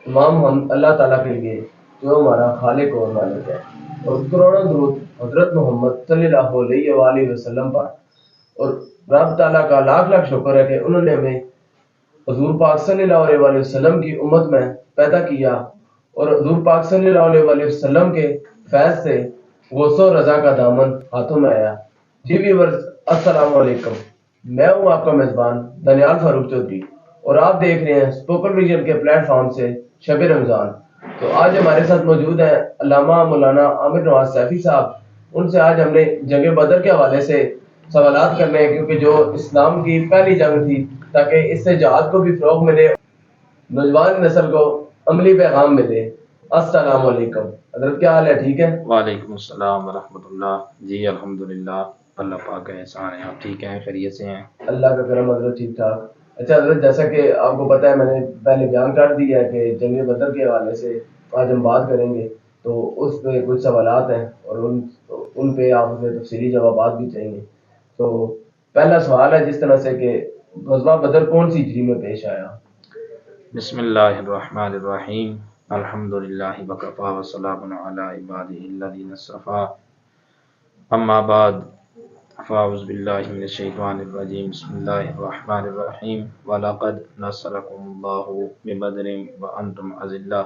تمام ہم اللہ تعالیٰ کے لیے جو ہمارا خالق اور مالک ہے، اور کروڑوں درود حضرت محمد صلی اللہ علیہ وآلہ وسلم پر، اور رب تعالیٰ کا لاکھ لاکھ شکر ہے کہ انہوں نے ہمیں حضور پاک صلی اللہ علیہ وآلہ وسلم کی امت میں پیدا کیا، اور حضور پاک صلی اللہ علیہ وآلہ وسلم کے فیض سے غوث و رضا کا دامن ہاتھوں میں آیا۔ جی ویورز، السلام علیکم، میں ہوں آپ کا میزبان دانیال فاروق چودھری، اور آپ دیکھ رہے ہیں اسپوکن ویژن کے پلیٹ فارم سے شب رمضان۔ تو آج ہمارے ساتھ موجود ہیں علامہ مولانا عامر نواز سیفی صاحب۔ ان سے آج ہم نے جنگ بدر کے حوالے سے سوالات کرنے ہیں، کیونکہ جو اسلام کی پہلی جنگ تھی، تاکہ اس سے جہاد کو بھی فروغ ملے، نوجوان نسل کو عملی پیغام ملے۔ السلام علیکم حضرت، کیا حال ہے؟ ٹھیک ہے؟ وعلیکم السلام ورحمۃ اللہ۔ جی الحمدللہ، اللہ پاک کا احسان ہے۔ آپ ٹھیک ہیں؟ خیریت سے ہیں؟ اللہ کا کرم حضرت، ٹھیک ٹھاک۔ اچھا حضرت، جیسا کہ آپ کو پتہ ہے، میں نے پہلے بیان کر دیا ہے کہ جنگ بدر کے حوالے سے آج ہم بات کریں گے، تو اس پہ کچھ سوالات ہیں، اور ان پہ آپ سے تفصیلی جوابات بھی چاہیں گے۔ تو پہلا سوال ہے جس طرح سے کہ غزوہ بدر کون سی ہجری میں پیش آیا؟ بسم اللہ الرحمن الرحیم، الحمدللہ وکفا وسلام علی عبادہ الذین اصطفیٰ، اما بعد فاعوذ باللہ من الشیطان الرجیم، بسم اللہ الرحمن الرحیم، وَلَقَدْ نَصَرَكُمُ اللَّهُ بِبَدْرٍ وَأَنْتُمْ أَذِلَّةٌ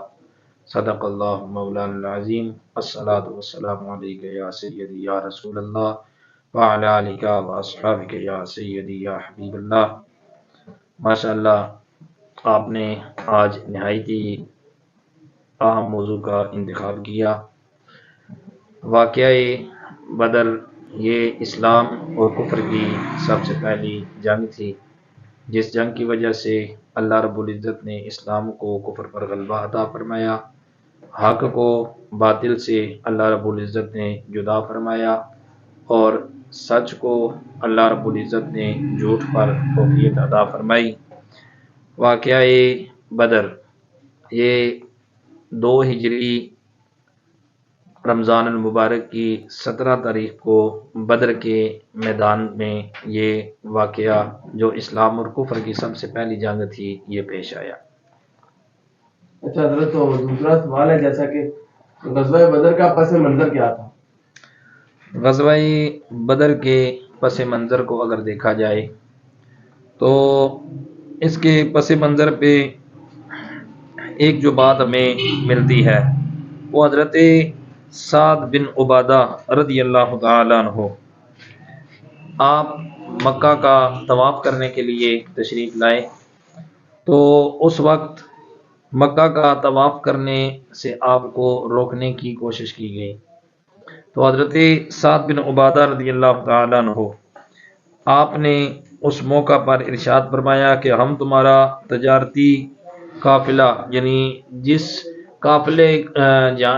صدق اللہ مولانا العظیم۔ الصلاۃ والسلام علیک یا سیدی یا رسول اللہ، وعلی آلک واصحابک یا سیدی یا حبیب اللہ۔ ماشاء اللہ، آپ نے آج نہایت ہی اہم موضوع کا انتخاب کیا۔ واقعہ بدر یہ اسلام اور کفر کی سب سے پہلی جنگ تھی، جس جنگ کی وجہ سے اللہ رب العزت نے اسلام کو کفر پر غلبہ عطا فرمایا، حق کو باطل سے اللہ رب العزت نے جدا فرمایا، اور سچ کو اللہ رب العزت نے جھوٹ پر فوقیت عطا فرمائی۔ واقعہ بدر یہ 2 ہجری رمضان المبارک کی 17 تاریخ کو بدر کے میدان میں یہ واقعہ، جو اسلام اور کفر کی سب سے پہلی جنگ تھی، یہ پیش آیا۔ اچھا حضرت، تو دوسرا سوال ہے جیسا کہ غزوہ بدر کا پس منظر کیا تھا؟ غزوہ بدر کے پس منظر کو اگر دیکھا جائے تو اس کے پس منظر پہ ایک جو بات ہمیں ملتی ہے وہ حضرت سعد بن عبادہ رضی اللہ تعالیٰ عنہ، آپ مکہ کا طواف کرنے کے لیے تشریف لائے، تو اس وقت مکہ کا طواف کرنے سے آپ کو روکنے کی کوشش کی گئی، تو حضرت سعد بن عبادہ رضی اللہ تعالیٰ عنہ آپ نے اس موقع پر ارشاد فرمایا کہ ہم تمہارا تجارتی قافلہ، یعنی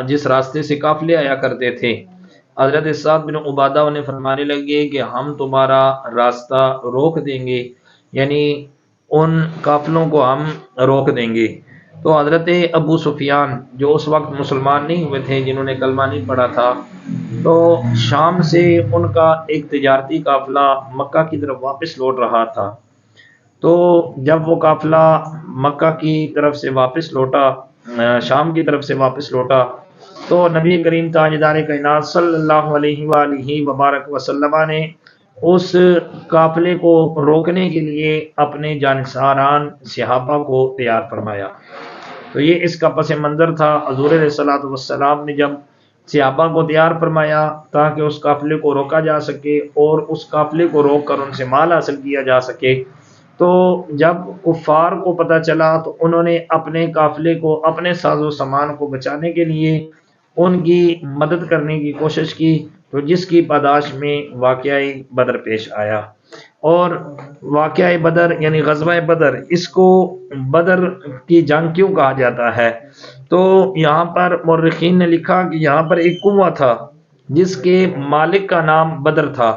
جس راستے سے قافلے آیا کرتے تھے، حضرت سعد بن عبادہ انہیں فرمانے لگے کہ ہم تمہارا راستہ روک دیں گے، یعنی ان قافلوں کو ہم روک دیں گے۔ تو حضرت ابو سفیان، جو اس وقت مسلمان نہیں ہوئے تھے، جنہوں نے کلمہ نہیں پڑھا تھا، تو شام سے ان کا ایک تجارتی قافلہ مکہ کی طرف واپس لوٹ رہا تھا، تو جب وہ قافلہ مکہ کی طرف سے واپس لوٹا، شام کی طرف سے واپس لوٹا، تو نبی کریم تاجدار کائنات صلی اللہ علیہ وآلہ وبارک وسلم نے اس قافلے کو روکنے کے لیے اپنے جانساران صحابہ کو تیار فرمایا۔ تو یہ اس کا پس منظر تھا۔ حضور علیہ الصلوۃ والسلام نے جب صحابہ کو تیار فرمایا تاکہ اس قافلے کو روکا جا سکے اور اس قافلے کو روک کر ان سے مال حاصل کیا جا سکے، تو جب کفار کو پتہ چلا تو انہوں نے اپنے قافلے کو، اپنے ساز و سامان کو بچانے کے لیے ان کی مدد کرنے کی کوشش کی، تو جس کی پاداش میں واقعہ بدر پیش آیا۔ اور واقعہ بدر یعنی غزوہ بدر، اس کو بدر کی جنگ کیوں کہا جاتا ہے؟ تو یہاں پر مورخین نے لکھا کہ یہاں پر ایک کنواں تھا جس کے مالک کا نام بدر تھا،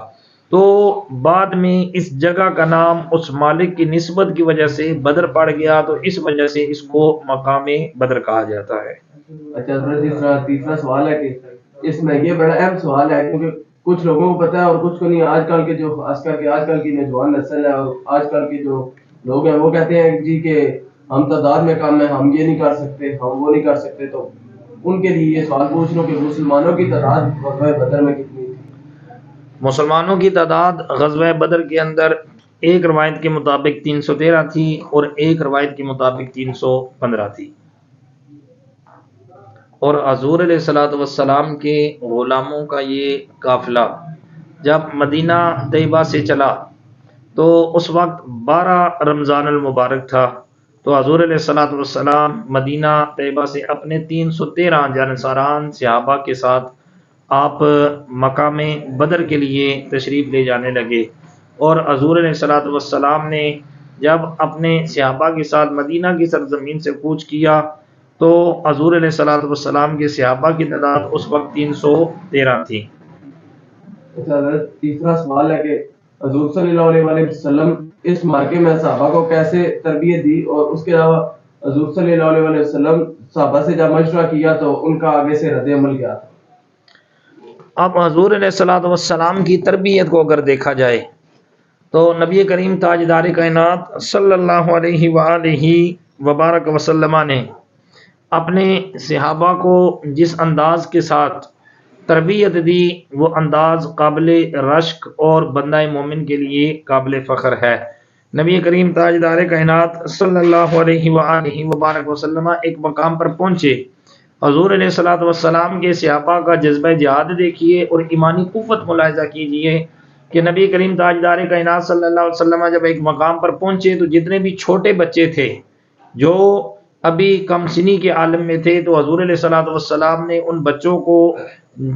تو بعد میں اس جگہ کا نام اس مالک کی نسبت کی وجہ سے بدر پڑ گیا، تو اس وجہ سے اس کو مقام بدر کہا جاتا ہے۔ اچھا حضرت، تیسرا سوال ہے کہ اس میں یہ بڑا اہم سوال ہے، کیونکہ کچھ لوگوں کو پتہ ہے اور کچھ کو نہیں۔ آج کل کے جو خاص کر کے آج کل کی نوجوان نسل ہے اور آج کل کے جو لوگ ہیں، وہ کہتے ہیں جی کہ ہم تعداد میں کم ہیں، ہم یہ نہیں کر سکتے، ہم وہ نہیں کر سکتے، تو ان کے لیے یہ سوال پوچھ لو کہ مسلمانوں کی تعداد غزوہ بدر میں کتنی تھی؟ مسلمانوں کی تعداد غزوہ بدر کے اندر ایک روایت کے مطابق 313 تھی اور ایک روایت کے مطابق 315 تھی، اور حضور علیہ الصلوۃ والسلام کے غلاموں کا یہ قافلہ جب مدینہ طیبہ سے چلا تو اس وقت 12 رمضان المبارک تھا، تو حضور علیہ الصلوۃ والسلام مدینہ طیبہ سے اپنے 313 جانصاران صحابہ کے ساتھ آپ مقام بدر کے لیے تشریف لے جانے لگے، اور حضور علیہ الصلوۃ والسلام نے جب اپنے صحابہ کے ساتھ مدینہ کی سرزمین سے کوچ کیا تو حضور علیہ الصلوۃ والسلام کے صحابہ کی تعداد اس وقت 313 تھی۔ اچھا حضرت، تیسرا سوال ہے کہ حضور صلی اللہ علیہ وآلہ وسلم اس مارکے میں صحابہ کو کیسے تربیت دی، اور اس کے علاوہ حضور صلی اللہ علیہ وآلہ وسلم صحابہ سے جب مشورہ کیا تو ان کا آگے سے رد عمل کیا تھا؟ اب حضور علیہ الصلوۃ والسلام کی تربیت کو اگر دیکھا جائے تو نبی کریم تاجدار کائنات صلی اللہ علیہ وآلہ وبارک وسلم نے اپنے صحابہ کو جس انداز کے ساتھ تربیت دی وہ انداز قابل رشک اور بندہ مومن کے لیے قابل فخر ہے۔ نبی کریم تاجدار کائنات صلی اللہ علیہ وآلہ وبارک وسلم ایک مقام پر پہنچے، حضور علیہ الصلوۃ والسلام کے صحابہ کا جذبہ جہاد دیکھیے اور ایمانی قوت ملاحظہ کیجئے کہ نبی کریم تاجدار کائنات صلی اللہ علیہ وسلم جب ایک مقام پر پہنچے تو جتنے بھی چھوٹے بچے تھے جو ابھی کم سنی کے عالم میں تھے، تو حضور علیہ الصلوۃ والسلام نے ان بچوں کو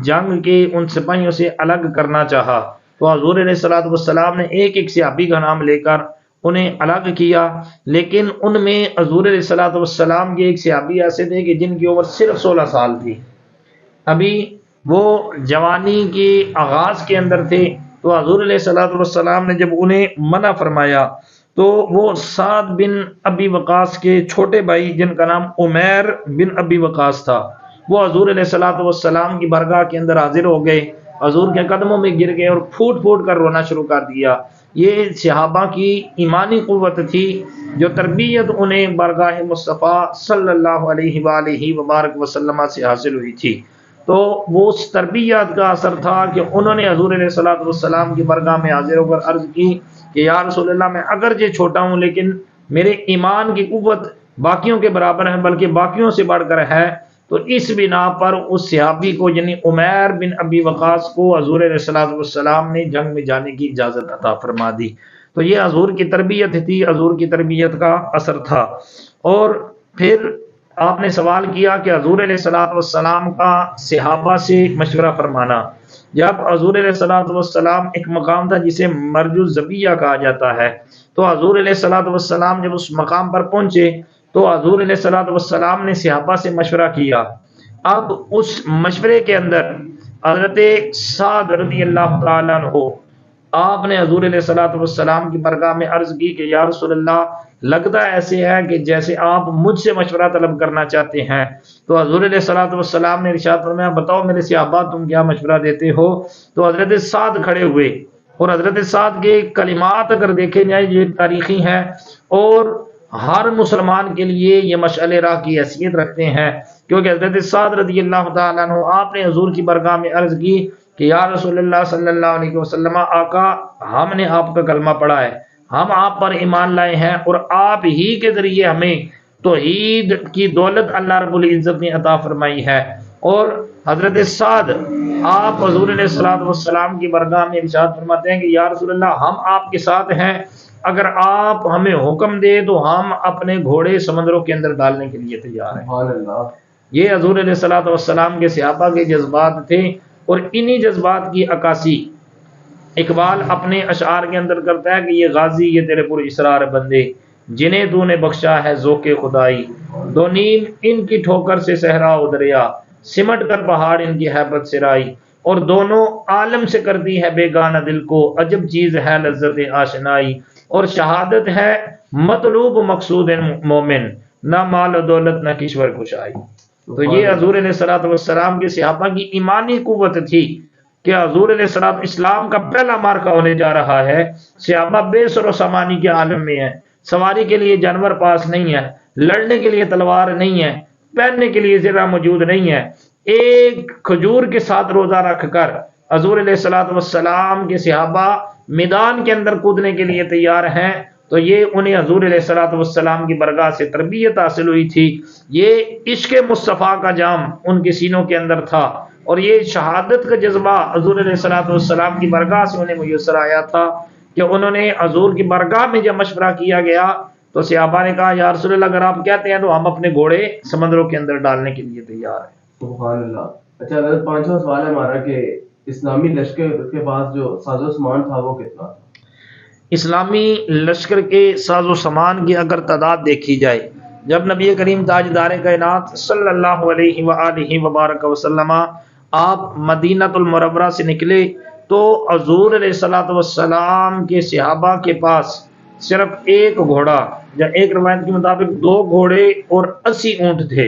جنگ کے ان سپاہیوں سے الگ کرنا چاہا، تو حضور علیہ الصلوۃ والسلام نے ایک ایک صحابی کا نام لے کر انہیں الگ کیا، لیکن ان میں حضور علیہ الصلوۃ والسلام کے ایک صحابی ایسے تھے کہ جن کی عمر صرف 16 سال تھی، ابھی وہ جوانی کے آغاز کے اندر تھے، تو حضور علیہ الصلوۃ والسلام نے جب انہیں منع فرمایا تو وہ سعد بن ابی وقاص کے چھوٹے بھائی جن کا نام عمیر بن ابی وقاص تھا، وہ حضور علیہ الصلوۃ والسلام کی بارگاہ کے اندر حاضر ہو گئے، حضور کے قدموں میں گر گئے اور پھوٹ پھوٹ کر رونا شروع کر دیا۔ یہ صحابہ کی ایمانی قوت تھی جو تربیت انہیں بارگاہ مصطفیٰ صلی اللہ علیہ وآلہ وبارک وسلم سے حاصل ہوئی تھی، تو وہ اس تربیت کا اثر تھا کہ انہوں نے حضور علیہ الصلوۃ والسلام کی بارگاہ میں حاضر ہو کر عرض کی کہ یا رسول اللہ، میں اگرچہ چھوٹا ہوں لیکن میرے ایمان کی قوت باقیوں کے برابر ہے، بلکہ باقیوں سے بڑھ کر ہے، تو اس بنا پر اس صحابی کو یعنی عمیر بن ابی وقاص کو حضور علیہ الصلوۃ والسلام نے جنگ میں جانے کی اجازت عطا فرما دی۔ تو یہ حضور کی تربیت تھی، حضور کی تربیت کا اثر تھا۔ اور پھر آپ نے سوال کیا کہ حضور علیہ الصلوۃ والسلام کا صحابہ سے مشورہ فرمانا، جب حضور علیہ الصلوۃ والسلام ایک مقام تھا جسے مرج الزبیہ کہا جاتا ہے، تو حضور علیہ الصلوۃ والسلام جب اس مقام پر پہنچے تو حضور علیہ الصلوۃ والسلام نے صحابہ سے مشورہ کیا۔ اب اس مشورے کے اندر حضرت سعد رضی اللہ تعالیٰ عنہ آپ نے حضور علیہ الصلوۃ والسلام کی بارگاہ میں عرض کی کہ یا رسول اللہ، لگتا ایسے ہے کہ جیسے آپ مجھ سے مشورہ طلب کرنا چاہتے ہیں، تو حضور علیہ الصلوۃ والسلام نے ارشاد فرمایا بتاؤ میرے صحابہ تم کیا مشورہ دیتے ہو؟ تو حضرت سعد کھڑے ہوئے، اور حضرت سعد کے کلمات اگر دیکھے جائیں یہ تاریخی ہیں اور ہر مسلمان کے لیے یہ مشعل راہ کی حیثیت رکھتے ہیں، کیونکہ حضرت سعد رضی اللہ تعالیٰ عنہ آپ نے حضور کی بارگاہ میں عرض کی کہ یا رسول اللہ صلی اللہ علیہ وسلم، آقا ہم نے آپ کا کلمہ پڑھا ہے، ہم آپ پر ایمان لائے ہیں، اور آپ ہی کے ذریعے ہمیں توحید کی دولت اللہ رب العزت نے عطا فرمائی ہے۔ اور حضرت سعد آپ حضور علیہ الصلوۃ والسلام کی بارگاہ میں ارشاد فرماتے ہیں کہ یا رسول اللہ، ہم آپ کے ساتھ ہیں، اگر آپ ہمیں حکم دے تو ہم اپنے گھوڑے سمندروں کے اندر ڈالنے کے لیے تیار ہیں۔ سبحان اللہ۔ یہ حضور علیہ الصلوۃ والسلام کے صحابہ کے جذبات تھے، اور انہی جذبات کی عکاسی اقبال اپنے اشعار کے اندر کرتا ہے کہ یہ غازی یہ تیرے پر اسرار بندے، جنہیں تو نے بخشا ہے ذوق خدائی، دو نیم ان کی ٹھوکر سے صحرا و دریا، سمٹ کر پہاڑ ان کی ہیبت سے رائی، اور دونوں عالم سے کرتی ہے بیگانہ دل کو، عجب چیز ہے لذت آشنائی، اور شہادت ہے مطلوب مقصود مومن، نہ مال و دولت نہ کشور کشائی۔ تو یہ حضور علیہ الصلوۃ والسلام کے صحابہ کی ایمانی قوت تھی کہ حضور علیہ السلام اسلام کا پہلا مارکہ ہونے جا رہا ہے، صحابہ بے سر و سامانی کے عالم میں ہیں، سواری کے لیے جانور پاس نہیں ہے، لڑنے کے لیے تلوار نہیں ہے، پہننے کے لیے زرہ موجود نہیں ہے، ایک کھجور کے ساتھ روزہ رکھ کر حضور علیہ الصلوۃ والسلام کے صحابہ میدان کے اندر کودنے کے لیے تیار ہیں، تو یہ انہیں حضور علیہ الصلوۃ والسلام کی برگاہ سے تربیت حاصل ہوئی تھی، یہ عشق مصطفیٰ کا جام ان کے سینوں کے اندر تھا، اور یہ شہادت کا جذبہ حضور علیہ الصلوۃ والسلام کی برگاہ سے انہیں میسر آیا تھا کہ انہوں نے حضور کی برگاہ میں جب مشورہ کیا گیا تو صحابہ نے کہا یا رسول اللہ اگر آپ کہتے ہیں تو ہم اپنے گھوڑے سمندروں کے اندر ڈالنے کے لیے تیار ہیں۔ سبحان اللہ۔ اچھا حضرت، پانچواں سوال ہے ہمارا کہ اسلامی لشکر کے پاس جو ساز و سامان تھا وہ کتنا تھا؟ اسلامی لشکر کے ساز و سامان کی اگر تعداد دیکھی جائے، جب نبی کریم تاجدار کائنات صلی اللہ علیہ وآلہ وبارک وسلم آپ مدینۃ المنورہ سے نکلے تو حضور علیہ الصلوۃ والسلام کے صحابہ کے پاس صرف ایک گھوڑا، یا ایک روایت کے مطابق 2 گھوڑے اور 80 اونٹ تھے،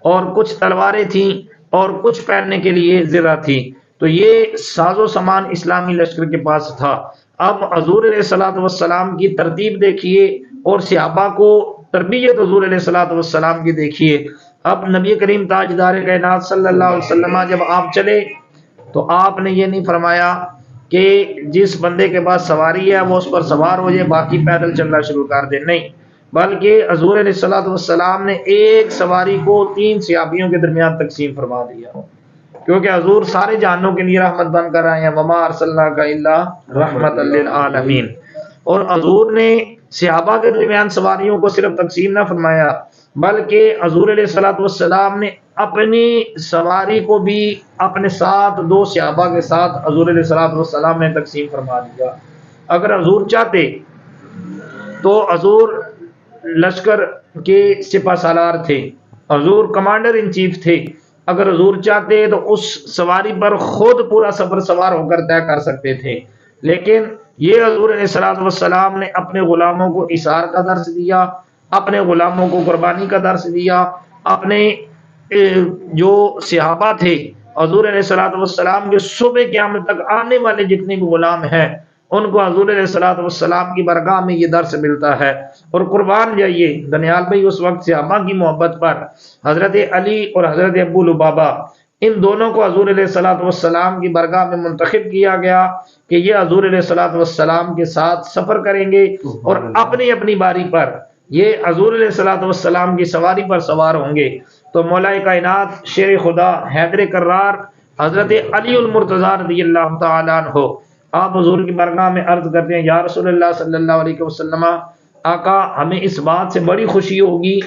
اور کچھ تلواریں تھیں اور کچھ پہننے کے لیے زرہ تھی، تو یہ ساز و سامان اسلامی لشکر کے پاس تھا۔ اب حضور علیہ الصلوۃ والسلام کی ترتیب دیکھیے اور صحابہ کو تربیت حضور علیہ الصلوۃ والسلام کی دیکھیے۔ اب نبی کریم تاجدار کائنات صلی اللہ علیہ وسلم جب آپ چلے تو آپ نے یہ نہیں فرمایا کہ جس بندے کے پاس سواری ہے وہ اس پر سوار ہو جائے، باقی پیدل چلنا شروع کر دے، نہیں، بلکہ حضور علیہ الصلوۃ والسلام نے ایک سواری کو 3 صحابیوں کے درمیان تقسیم فرما دیا، کیونکہ حضور سارے جہانوں کے لیے رحمت بن کر آئے ہیں، وما ارسلناک الا رحمت للعالمین، اور حضور نے صحابہ کے درمیان سواریوں کو صرف تقسیم نہ فرمایا بلکہ حضور علیہ الصلوۃ والسلام نے اپنی سواری کو بھی اپنے ساتھ 2 صحابہ کے ساتھ حضور علیہ الصلوۃ والسلام نے تقسیم فرما دیا۔ اگر حضور چاہتے تو حضور لشکر کے سپہ سالار تھے، حضور کمانڈر ان چیف تھے، اگر حضور چاہتے تو اس سواری پر خود پورا سفر سوار ہو کر طے کر سکتے تھے، لیکن یہ حضور علیہ الصلوۃ والسلام نے اپنے غلاموں کو اثار کا درس دیا، اپنے غلاموں کو قربانی کا درس دیا، اپنے جو صحابہ تھے حضور علیہ الصلوۃ والسلام کے صبح قیامت تک آنے والے جتنے بھی غلام ہیں ان کو حضور علیہ الصلوۃ والسلام کی برگاہ میں یہ درس ملتا ہے۔ اور قربان جائیے دنیال بھائی، اس وقت صحابہ کی محبت پر حضرت علی اور حضرت ابو لبابہ ان دونوں کو حضور علیہ الصلوۃ والسلام کی برگاہ میں منتخب کیا گیا کہ یہ حضور علیہ الصلوۃ والسلام کے ساتھ سفر کریں گے، اور اپنی اپنی باری پر یہ حضور علیہ الصلوۃ والسلام کی سواری پر سوار ہوں گے۔ تو مولا کائنات شیر خدا حیدر کرار حضرت علی المرتضیٰ رضی اللہ تعالیٰ عنہ آپ حضور کی برگاہ میں عرض کرتے ہیں یا رسول اللہ صلی اللہ علیہ وسلم، آقا ہمیں اس بات سے بڑی خوشی ہوگی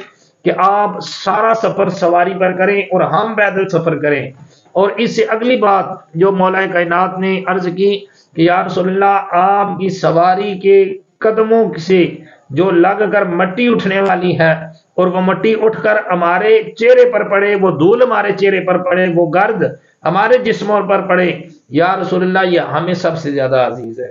کہ آپ سارا سفر سواری پر کریں اور ہم پیدل سفر کریں، اور اس سے اگلی بات جو مولا کائنات نے عرض کی کہ یا رسول اللہ آپ کی سواری کے قدموں سے جو لگ کر مٹی اٹھنے والی ہے اور وہ مٹی اٹھ کر ہمارے چہرے پر پڑے، وہ دھول ہمارے چہرے پر پڑے، وہ گرد ہمارے جسموں پر پڑے، یا رسول اللہ یہ ہمیں سب سے زیادہ عزیز ہے۔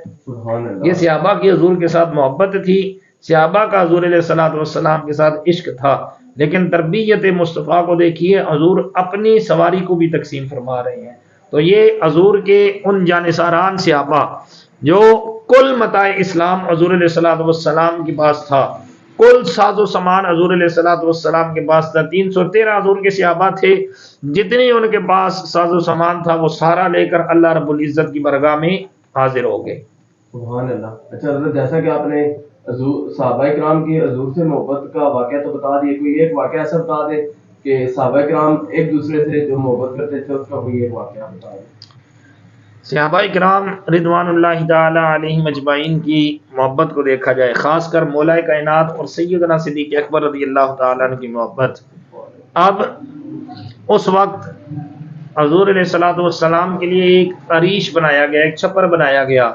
یہ صحابہ کی حضور کے ساتھ محبت تھی، صحابہ کا حضور علیہ الصلوۃ والسلام کے ساتھ عشق تھا، لیکن تربیت مصطفیٰ کو دیکھیے، حضور اپنی سواری کو بھی تقسیم فرما رہے ہیں۔ تو یہ حضور کے ان جانثاران صحابہ جو کل متاع اسلام حضور علیہ الصلوۃ والسلام کے پاس تھا، کل ساز و سامان حضور علیہ الصلوۃ والسلام کے پاس تھا، 313 حضور کے صحابہ تھے، جتنی ان کے پاس ساز و سامان تھا وہ سارا لے کر اللہ رب العزت کی برگاہ میں حاضر ہو گئے۔ سبحان اللہ۔ اچھا حضرت، جیسا کہ آپ نے صحابہ کرام کی حضور سے محبت کا واقعہ تو بتا دیے، کوئی ایک واقعہ ایسا بتا دے کہ صحابہ کرام ایک دوسرے سے جو محبت کرتے تھے اس کا کوئی ایک واقعہ بتا دیں۔ صحابہ کرام رضوان اللہ تعالی علیہم اجمعین کی محبت کو دیکھا جائے، خاص کر مولا کائنات اور سیدنا صدیق اکبر رضی اللہ تعالیٰ عنہ کی محبت، اب اس وقت حضور علیہ الصلوۃ والسلام کے لیے ایک عریش بنایا گیا، ایک چھپر بنایا گیا،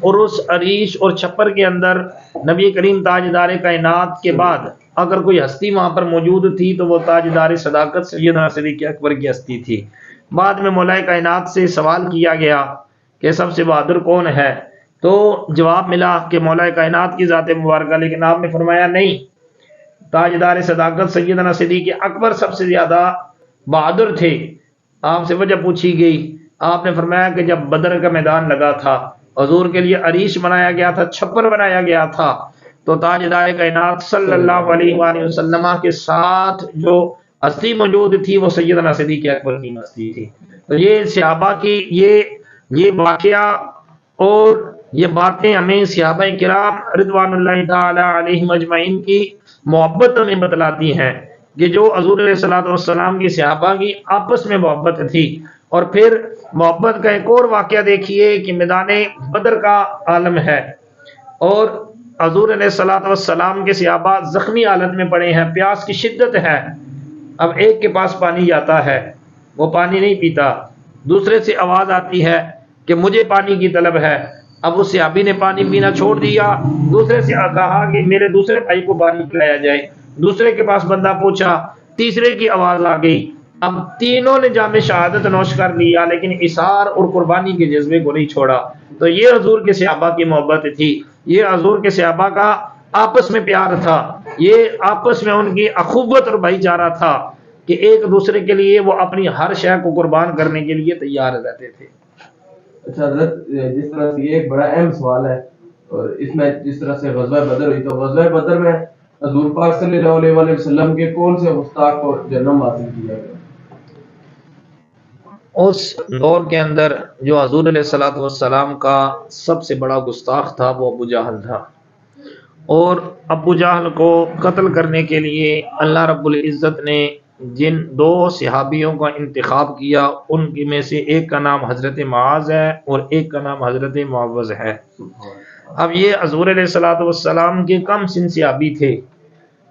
اور اس عریش اور چھپر کے اندر نبی کریم تاجدار کائنات کے بعد اگر کوئی ہستی وہاں پر موجود تھی تو وہ تاجدار صداقت سیدنا صدیق اکبر کی ہستی تھی۔ بعد میں مولا کائنات سے سوال کیا گیا کہ سب سے بہادر کون ہے، تو جواب ملا کہ مولا کائنات کی ذات مبارکہ، لیکن آپ نے فرمایا نہیں، تاجدار صداقت سیدنا صدیق اکبر سب سے زیادہ بہادر تھے۔ آپ سے وجہ پوچھی گئی، آپ نے فرمایا کہ جب بدر کا میدان لگا تھا، حضور کے لیے عریش بنایا گیا تھا، چھپر بنایا گیا تھا، تو تاجدار کائنات صلی اللہ علیہ وآلہ وسلم کے ساتھ جو ہستی موجود تھی وہ سیدنا صدیق اکبر کی ہستی تھی۔ تو یہ صحابہ کی یہ واقعہ اور یہ باتیں ہمیں صحابہ کرام رضوان اللہ تعالی علیہم اجمعین کی محبت ہمیں بتلاتی ہیں کہ جو حضور علیہ الصلوۃ والسلام کی صحابہ کی آپس میں محبت تھی۔ اور پھر محبت کا ایک اور واقعہ دیکھیے کہ میدان بدر کا عالم ہے اور حضور علیہ الصلوۃ والسلام کے صحابہ زخمی حالت میں پڑے ہیں، پیاس کی شدت ہے۔ اب ایک کے پاس پانی جاتا ہے، وہ پانی نہیں پیتا، دوسرے سے آواز آتی ہے کہ مجھے پانی کی طلب ہے۔ اب اس صحابی نے پانی پینا چھوڑ دیا، دوسرے سے کہا کہ میرے دوسرے بھائی کو پانی پلایا جائے، دوسرے کے پاس بندہ پوچھا، تیسرے کی آواز آ گئی۔ اب تینوں نے جام شہادت نوش کر لیا لیکن اثار اور قربانی کے جذبے کو نہیں چھوڑا۔ تو یہ حضور کے صحابہ کی محبت تھی، یہ حضور کے صحابہ کا آپس میں پیار تھا، یہ آپس میں ان کی اخوت اور بھائی چارہ تھا کہ ایک دوسرے کے لیے وہ اپنی ہر شے کو قربان کرنے کے لیے تیار رہتے تھے۔ اچھا حضرت، جس طرح سے یہ ایک بڑا اہم سوال ہے اور اس میں جس طرح سے غزوہ بدر ہوئی، تو غزوہ بدر میں حضور پاک صلی اللہ علیہ وآلہ وسلم کے کون سے گستاخ کو جنم حاصل کیا گیا؟ اس دور کے اندر جو حضور علیہ الصلوۃ والسلام کا سب سے بڑا گستاخ تھا وہ ابو جہل تھا، اور ابو جہل کو قتل کرنے کے لیے اللہ رب العزت نے جن دو صحابیوں کا انتخاب کیا ان میں سے ایک کا نام حضرت معاذ ہے اور ایک کا نام حضرت معوذ ہے۔ اب یہ حضور علیہ الصلوۃ والسلام کے کم سن صحابی تھے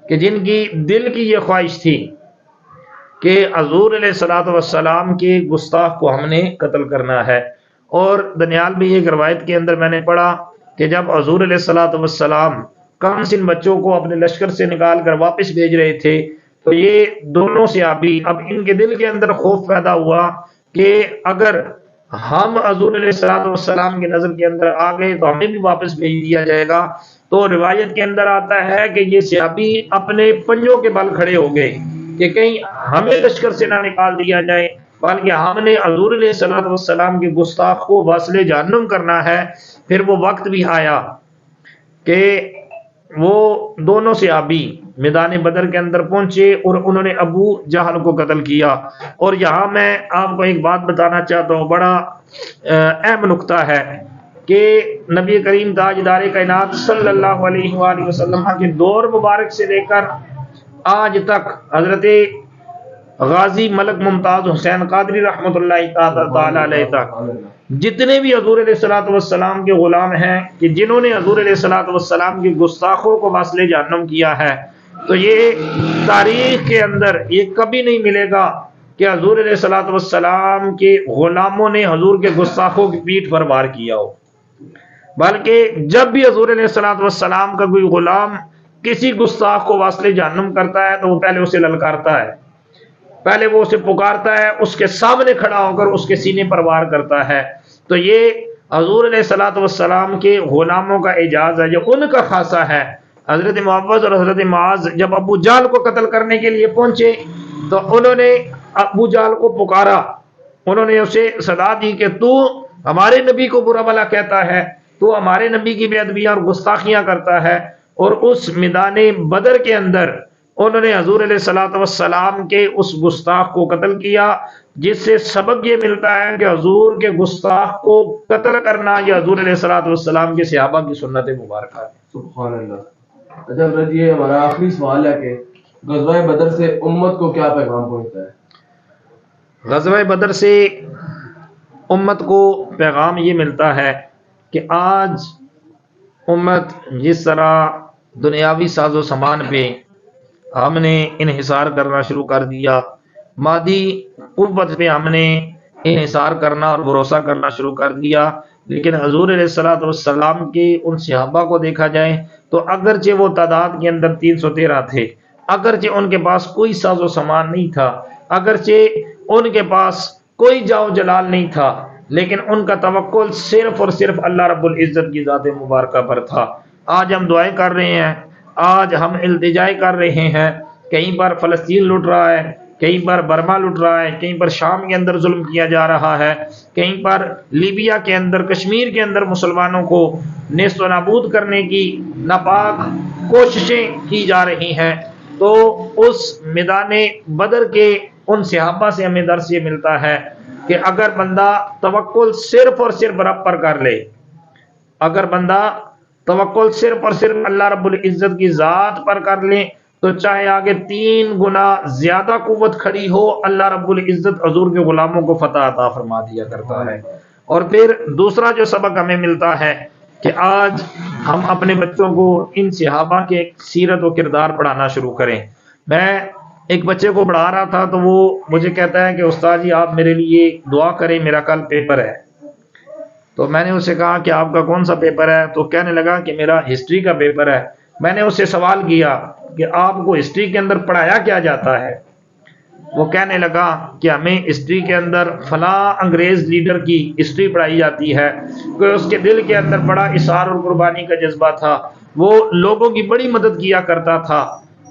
کہ جن کی دل کی یہ خواہش تھی کہ حضور علیہ الصلوۃ والسلام کے گستاخ کو ہم نے قتل کرنا ہے۔ اور دنیال بھی ایک روایت کے اندر میں نے پڑھا کہ جب حضور علیہ الصلوۃ والسلام کم سن بچوں کو اپنے لشکر سے نکال کر واپس بھیج رہے تھے تو یہ دونوں صحابی، اب ان کے دل کے اندر خوف پیدا ہوا کہ اگر ہم حضور علیہ الصلوۃ والسلام کی نظر کے اندر آ گئے تو ہمیں بھی واپس بھیج دیا جائے گا۔ تو روایت کے اندر آتا ہے کہ یہ صحابی اپنے پنجوں کے بل کھڑے ہو گئے کہ کہیں ہمیں لشکر سے نہ نکال دیا جائے، بلکہ ہم نے حضور علیہ الصلوۃ والسلام کے گستاخ کو واصل جہنم کرنا ہے۔ پھر وہ وقت بھی آیا کہ وہ دونوں صحابی میدان بدر کے اندر پہنچے اور انہوں نے ابو جہل کو قتل کیا۔ اور یہاں میں آپ کو ایک بات بتانا چاہتا ہوں، بڑا اہم نقطہ ہے کہ نبی کریم تاجدار کائنات صلی اللہ علیہ وآلہ وسلم کے دور مبارک سے لے کر آج تک حضرت غازی ملک ممتاز حسین قادری رحمۃ اللہ تعالی علیہ تک جتنے بھی حضور علیہ الصلوۃ والسلام کے غلام ہیں کہ جنہوں نے حضور علیہ الصلوۃ والسلام کے گستاخوں کو واصل جہنم کیا ہے، تو یہ تاریخ کے اندر یہ کبھی نہیں ملے گا کہ حضور علیہ الصلوۃ والسلام کے غلاموں نے حضور کے گستاخوں کی پیٹھ پر وار کیا ہو، بلکہ جب بھی حضور علیہ الصلوۃ والسلام کا کوئی غلام کسی گستاخ کو واصل جہنم کرتا ہے تو وہ پہلے اسے للکارتا ہے، پہلے وہ اسے پکارتا ہے، اس کے سامنے کھڑا ہو کر اس کے سینے پر وار کرتا ہے۔ تو یہ حضور علیہ الصلوۃ والسلام کے غلاموں کا اعجاز ہے، جو ان کا خاصہ ہے۔ حضرت معوذ اور حضرت معاذ جب ابو جہل کو قتل کرنے کے لیے پہنچے تو انہوں نے ابو جہل کو پکارا، انہوں نے اسے صدا دی کہ تو ہمارے نبی کو برا بھلا کہتا ہے، تو ہمارے نبی کی بے ادبیاں اور گستاخیاں کرتا ہے۔ اور اس میدان بدر کے اندر انہوں نے حضور علیہ الصلوۃ والسلام کے اس گستاخ کو قتل کیا، جس سے سبق یہ ملتا ہے کہ حضور کے گستاخ کو قتل کرنا یہ حضور علیہ الصلوۃ والسلام کے صحابہ کی سنت مبارکہ ہے۔ سبحان اللہ۔ اچھا حضرت، یہ ہمارا آخری سوال ہے کہ غزوہ بدر سے امت کو کیا پیغام پہنچتا ہے؟ غزوہ بدر سے امت کو پیغام یہ ملتا ہے کہ آج امت جس طرح دنیاوی ساز و سامان پہ ہم نے انحصار کرنا شروع کر دیا، مادی قوت پہ ہم نے انحصار کرنا اور بھروسہ کرنا شروع کر دیا، لیکن حضور علیہ الصلوۃ والسلام کے ان صحابہ کو دیکھا جائے تو اگرچہ وہ تعداد کے اندر 313 تھے، اگرچہ ان کے پاس کوئی ساز و سامان نہیں تھا، اگرچہ ان کے پاس کوئی جاؤ جلال نہیں تھا، لیکن ان کا توکل صرف اور صرف اللہ رب العزت کی ذات مبارکہ پر تھا۔ آج ہم دعائیں کر رہے ہیں، آج ہم التجائیں کر رہے ہیں، کہیں پر فلسطین لٹ رہا ہے، کہیں پر برما لٹ رہا ہے، کہیں پر شام کے اندر ظلم کیا جا رہا ہے، کہیں پر لیبیا کے اندر، کشمیر کے اندر مسلمانوں کو نیست و نابود کرنے کی ناپاک کوششیں کی جا رہی ہیں۔ تو اس میدان بدر کے ان صحابہ سے ہمیں درس یہ ملتا ہے کہ اگر بندہ توکل صرف اور صرف رب پر کر لے، اگر بندہ توکل صرف اور صرف اللہ رب العزت کی ذات پر کر لے تو چاہے آگے 3 گنا زیادہ قوت کھڑی ہو، اللہ رب العزت حضور کے غلاموں کو فتح عطا فرما دیا کرتا ہے۔ اور پھر دوسرا جو سبق ہمیں ملتا ہے کہ آج ہم اپنے بچوں کو ان صحابہ کے سیرت و کردار پڑھانا شروع کریں۔ میں ایک بچے کو پڑھا رہا تھا تو وہ مجھے کہتا ہے کہ استاد جی آپ میرے لیے دعا کریں، میرا کل پیپر ہے۔ تو میں نے اس سے کہا کہ آپ کا کون سا پیپر ہے؟ تو کہنے لگا کہ میرا ہسٹری کا پیپر ہے۔ میں نے اس سے سوال کیا کہ آپ کو ہسٹری کے اندر پڑھایا کیا جاتا ہے؟ وہ کہنے لگا کہ ہمیں ہسٹری کے اندر فلاں انگریز لیڈر کی ہسٹری پڑھائی جاتی ہے کہ اس کے دل کے اندر بڑا اثار اور قربانی کا جذبہ تھا، وہ لوگوں کی بڑی مدد کیا کرتا تھا۔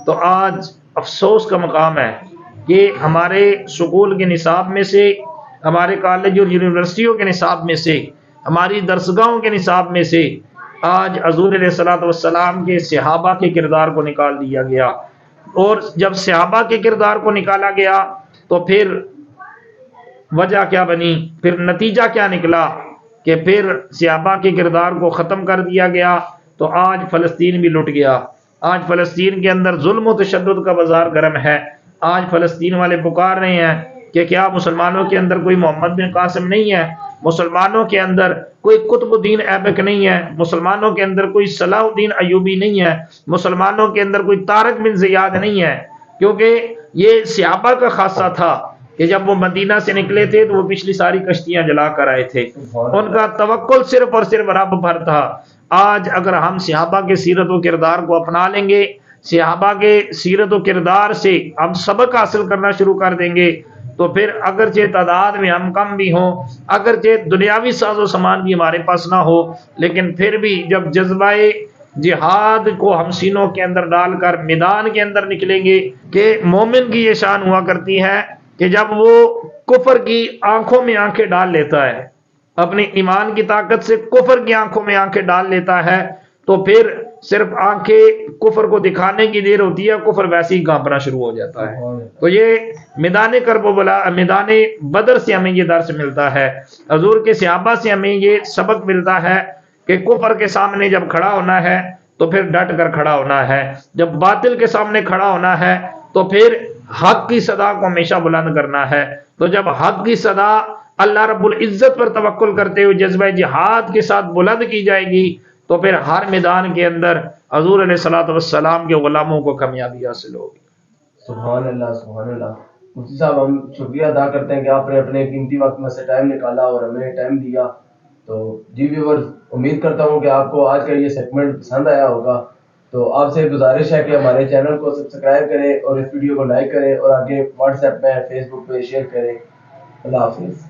تو آج افسوس کا مقام ہے کہ ہمارے سکول کے نصاب میں سے، ہمارے کالج اور یونیورسٹیوں کے نصاب میں سے، ہماری درسگاہوں کے نصاب میں سے آج حضور علیہ الصلوۃ والسلام کے صحابہ کے کردار کو نکال دیا گیا۔ اور جب صحابہ کے کردار کو نکالا گیا تو پھر وجہ کیا بنی، پھر نتیجہ کیا نکلا کہ پھر صحابہ کے کردار کو ختم کر دیا گیا تو آج فلسطین بھی لٹ گیا۔ آج فلسطین کے اندر ظلم و تشدد کا بازار گرم ہے۔ آج فلسطین والے پکار رہے ہیں کہ کیا مسلمانوں کے اندر کوئی محمد بن قاسم نہیں ہے؟ مسلمانوں کے اندر کوئی قطب الدین ایبک نہیں ہے؟ مسلمانوں کے اندر کوئی صلاح الدین ایوبی نہیں ہے؟ مسلمانوں کے اندر کوئی طارق بن زیاد نہیں ہے؟ کیونکہ یہ صحابہ کا خاصہ تھا کہ جب وہ مدینہ سے نکلے تھے تو وہ پچھلی ساری کشتیاں جلا کر آئے تھے، ان کا توکل صرف اور صرف رب پر تھا۔ آج اگر ہم صحابہ کے سیرت و کردار کو اپنا لیں گے، صحابہ کے سیرت و کردار سے ہم سبق حاصل کرنا شروع کر دیں گے تو پھر اگرچہ تعداد میں ہم کم بھی ہوں، اگرچہ دنیاوی ساز و سامان بھی ہمارے پاس نہ ہو، لیکن پھر بھی جب جذبہ جہاد کو ہم سینوں کے اندر ڈال کر میدان کے اندر نکلیں گے کہ مومن کی یہ شان ہوا کرتی ہے کہ جب وہ کفر کی آنکھوں میں آنکھیں ڈال لیتا ہے، اپنی ایمان کی طاقت سے کفر کی آنکھوں میں آنکھیں ڈال لیتا ہے تو پھر صرف آنکھیں کفر کو دکھانے کی دیر ہوتی ہے، کفر ویسے ہی کانپنا شروع ہو جاتا ہے۔ تو یہ میدان کرب و بلا، میدان بدر سے ہمیں یہ درس ملتا ہے، حضور کے صحابہ سے ہمیں یہ سبق ملتا ہے کہ کفر کے سامنے جب کھڑا ہونا ہے تو پھر ڈٹ کر کھڑا ہونا ہے، جب باطل کے سامنے کھڑا ہونا ہے تو پھر حق کی صدا کو ہمیشہ بلند کرنا ہے۔ تو جب حق کی صدا اللہ رب العزت پر توکل کرتے ہوئے جذبہ جہاد کے ساتھ بلند کی جائے گی تو پھر ہر میدان کے اندر حضور علیہ الصلوۃ والسلام کے غلاموں کو کامیابی حاصل ہوگی۔ سبحان اللہ، سبحان اللہ۔ مفتی صاحب ہم شکریہ ادا کرتے ہیں کہ آپ نے اپنے قیمتی وقت میں سے ٹائم نکالا اور ہمیں ٹائم دیا۔ تو جی ویورز، امید کرتا ہوں کہ آپ کو آج کا یہ سیگمنٹ پسند آیا ہوگا۔ تو آپ سے گزارش ہے کہ ہمارے چینل کو سبسکرائب کریں اور اس ویڈیو کو لائک کریں اور آگے واٹس ایپ میں، فیس بک پہ شیئر کریں۔ اللہ حافظ۔